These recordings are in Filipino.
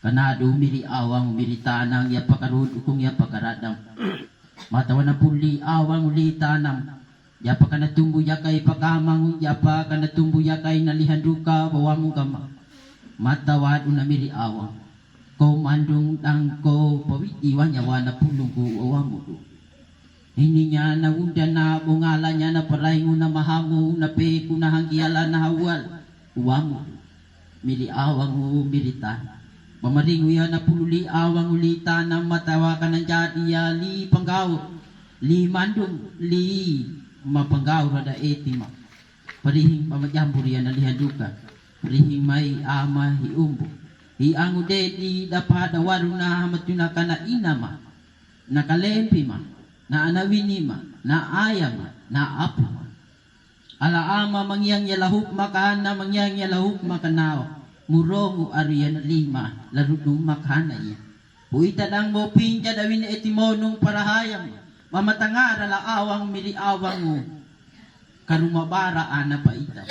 Kanado miri awang miri tanang ya pakarud kung ya pakaradang. Matawan na puli awang uli tanang. Ya pa kanatumbu ya kay pakamang ya pa kanatumbu ya kay nalihanduka bawamu kama. Matawad na miri awang. Ko mandung ang ko pawitiwan yawa na pulong ko awamu ko. Hindi niya na unda na bungala niya na paray mo na mahamu na peku na hangyala na hawal. Uwamu. Mili awang mo militan. Mamaringo yan na pululi awang ulita na matawa ka ng jadi ya li panggaw. Li mandong li mapanggaw rada etima. Parihing pamadyamburi yan na lihaduka. Parihing may ama hiumbo. Hiangu dedi dapat dawaru na hamatuna ka na inama. Nakalempi ma. Na anawini ma. Na ayama. Na apo ma. Ala ama mangyang yalahuk makana mangyang yalahuk makanaw. Murongo ariyan lima larudong makana iya. Buita lang mo pinja dawin etimonong parahayam. Mamatangara la awang mili awang mo. Karumabara ana paita.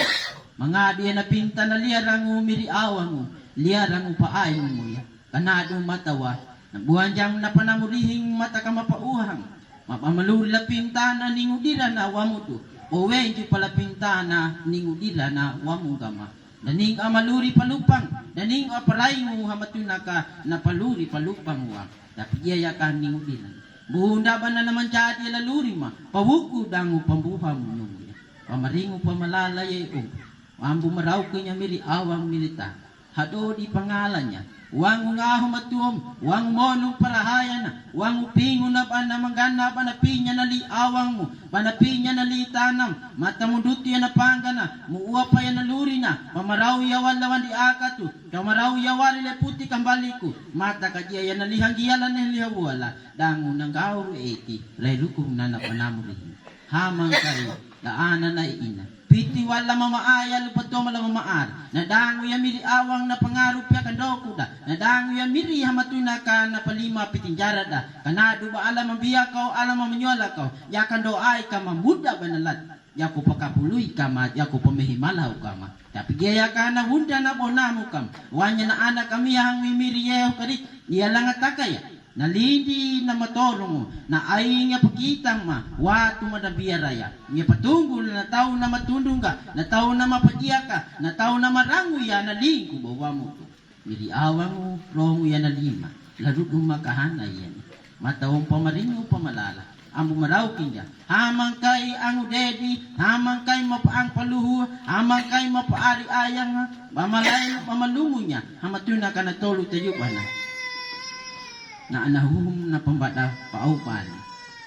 Mga diya na pinta na liarang mo mili awang mo. Liarang mo paayon mo ya. Kanadong matawa. Nabuhan diyang napanamurihing mata ka mapauhang. Mapamaluri la pinta na ningudira na awamo to. Owen di pala pinta na ningudira na awamo gama. Daning amaluri palupang. Daning aparay mo hamatuna ka na paluri palupang wa. Tapi iya ka ningudira. Buhunda ba na naman jadi laluri ma. Pawuko dango pambuha mo nung. Pamaringo pamalalay o. Ambo maraw kanya mili awang milita. Hado di pangalan niya. Wang ngaho matuom, wang monong parahayan, wang upingo na ba na manggana panapinya na li awang mo, panapinya na li tanam, matamunduti na panggana, muua pa yan na luri na, pamaraw yawan lawan di akatu, kamaraw yawan le puti kambaliku, mata kajia yan na lihang giyalan na lihawala, dango nang gauro eti, layrukum na napanamurihin. Hamang kayo, daanan na ina. Piti wala mamaaya lupato mala mamaar. Nadango ya miri awang na pangarup ya kandoko da. Nadango ya miri hamatuna ka na palima pitinjara da. Kanado ba alam mabiya ka o alam mamanyola ka. Ya kando ay ka mamuda banalat. Ya ko pakapuluy ka ma. Ya ko pamihimalaw ka ma. Tapi gaya ka na hunda na bonamu kam. Wanya na anak kami yang mimiri yeho karit. Iya lang atakaya. Nalindi na matorong na ay nga pagkitang ma watu madabiyaraya nga patunggol na tao na matundong ka na tao na mapadiya ka na tao na marango ya na lingko bawa mo miri awang mo rongo ya na lima larudong makahana yan matawang pamaringo pamalala ang bumaraw kinja hamang kay ang udedi hamang kay mapaang paluhu hamang kay mapaari ayang mamalay pamalungo niya hamatuna ka na tolo tayo ba na anahum na pambada paupan.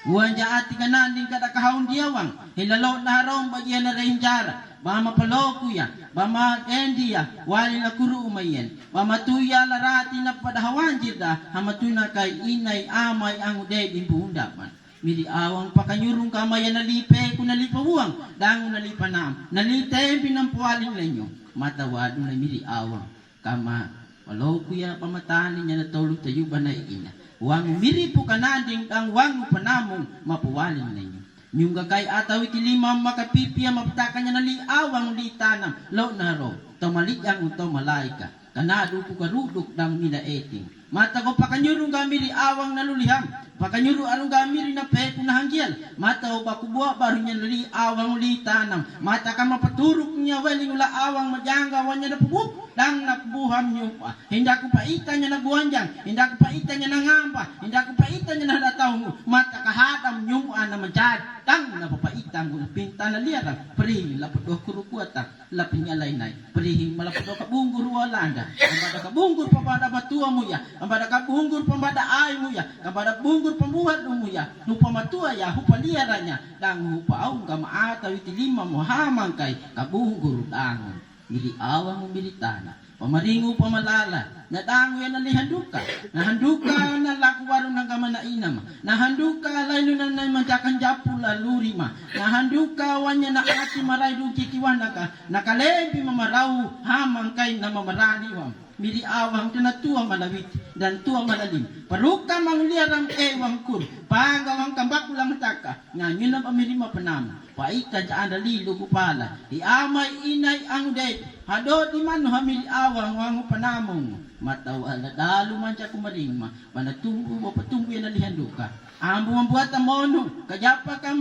Buwan ja ati kanan din kada kahawon diawang. Hilalo na harong bagyan na renjara. Bama paloko ya. Bama endiya. Wali na kuru umayen. Bama tuya larati na padahawan jirda. Hamatuna kay inay amay ang uday din puhundapan. Mili awang pakanyurong kamaya nalipe ko nalipabuang. Dango nalipanam. Nalitempi ng puwaling lenyo. Matawado na mili awang. Kama walau kuya pamatanin niya na tolong tayo ba na ina. Wang miri po kanading ang wang panamong mapuwalin ninyo. Yung gagay ataw ikilimam makapipia mapatakan niya na liawang litanam. Lo na ro, tomalik ang unto malaika. Kanado po karudok ng minaeting. Mata ko pakanyurong gamiri awang naluliham. Pakanyuro arong gamiri na peto na hangyal. Mata o bakubuha baro niya nali awang litanam. Mata ka mapaturok niya weling ula awang madyanggawan niya na pubuk. Dang napubuham niyo pa. Hindi ko paitan niya na buwanjang. Hindi ko paitan niya na ngamba. Hindi ko paitan niya na halataw mo. Mata kahadam niyo na manjad. Dang napapaitan mo na pinta na liyarang. Perihing lapadoh kurukuata. Lapin niya laynay. Perihing malapadoh kabunggur walanda. Ang bada kabunggur pabada batua mo ya. Ang bada kabunggur pabada ay mo ya. Ang bada bunggur pamuhat mo ya. Nupa matua ya. Hupa liyara niya. Dang hupa aung ka maataw itilima mo hamang kay kabunggur dangon. Mili awang mo militana. Pamaringo pamalala. Nadango yan na lihanduka. Nahanduka na lakwarong ng kamanainam. Nahanduka laylo na manjakan japula lurima. Nahanduka wanya na ati maray rukitiwana ka. Nakalempi mamaraw hamang kay na mamaraniwam. Mili awang tunatua malawit dan tua malalim. Paruka manguliarang ewang kur. Pagawang kambakulang taka. Nga na pamirima panam. Paita dyan dalilo kupala. Iamay inay ang uday. Hado di man hamili awang wangu panamong. matawala dalo man siya kumaring panatumbo mo patumbo yan nalihando ka ambo mambuhat ang mono kajapa ka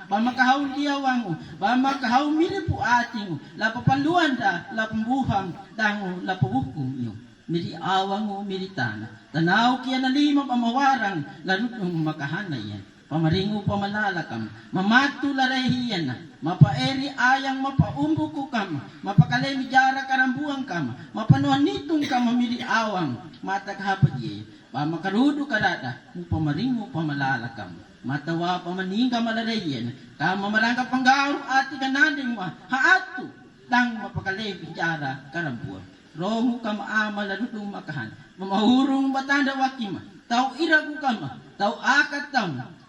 pamakahaw liyawang pamakahaw miri po ating lapapanluan da lapambuhang dango lapabukum iyo miri awang miri tanaw kiya na lima pamawarang lanot makahanay yan pamaringo pamalalakam mamatu larahiyan mapaeri ayang mapaumbo ko kam mapakalemi jara karambuang kam mapanuhan nitong kam mamiri awang mataghapad ye pamakarudo karada pamaringo pamalalakam matawa pamaninga malarahiyan kam mamarangka panggaro ati kananding haatu dang mapakalemi jara karambuang romo kam amalarudong makahan mamahurong batanda wakima tau iragu kama tau akat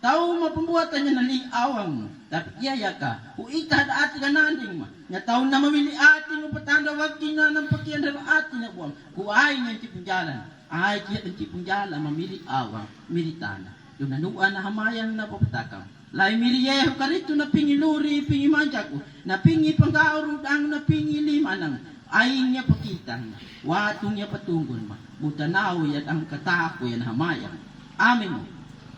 tau mapembuatan niya naliawang mo. Dapat iyaya ka. Uitad ati ka nanding mo. Nga tau na mamili ati mo patanda wag kina ng pakiyan na ati na buwang. Kuwain niya ang tipungjalan. Ay kaya ang tipungjalan mamili awang militana. Yung nanuan na hamayang na papatakam. Lai miriyeho ka rito na pingiluri pingimanjak ko. Na pingi pangkaurud ang na pingi limanang. Ay niya pakitang. Watong niya patunggon mo. Butanaw yan ang katako yan hamayang. Amin mo.